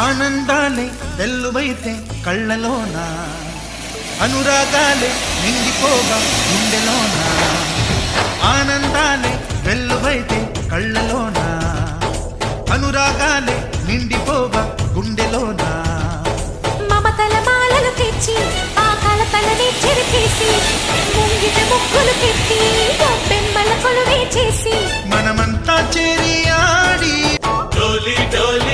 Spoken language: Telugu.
ఆనందాలే వెల్లువైతే కళ్ళలోన, అనురాగాలే నిండిపోగా గుండెలోన. ఆనందాలే వెల్లువైతే కళ్ళలోన, అనురాగాలే నిండిపోగా గుండెలోన. మమతల మాలలు తెచ్చి ఆ కలతలని చెరిపేసి, ముంగిట ముక్కులు పెట్టి బెమ్మల కొలువే చేసి, మనమంతా చేరి ఆడి డోలి డోలి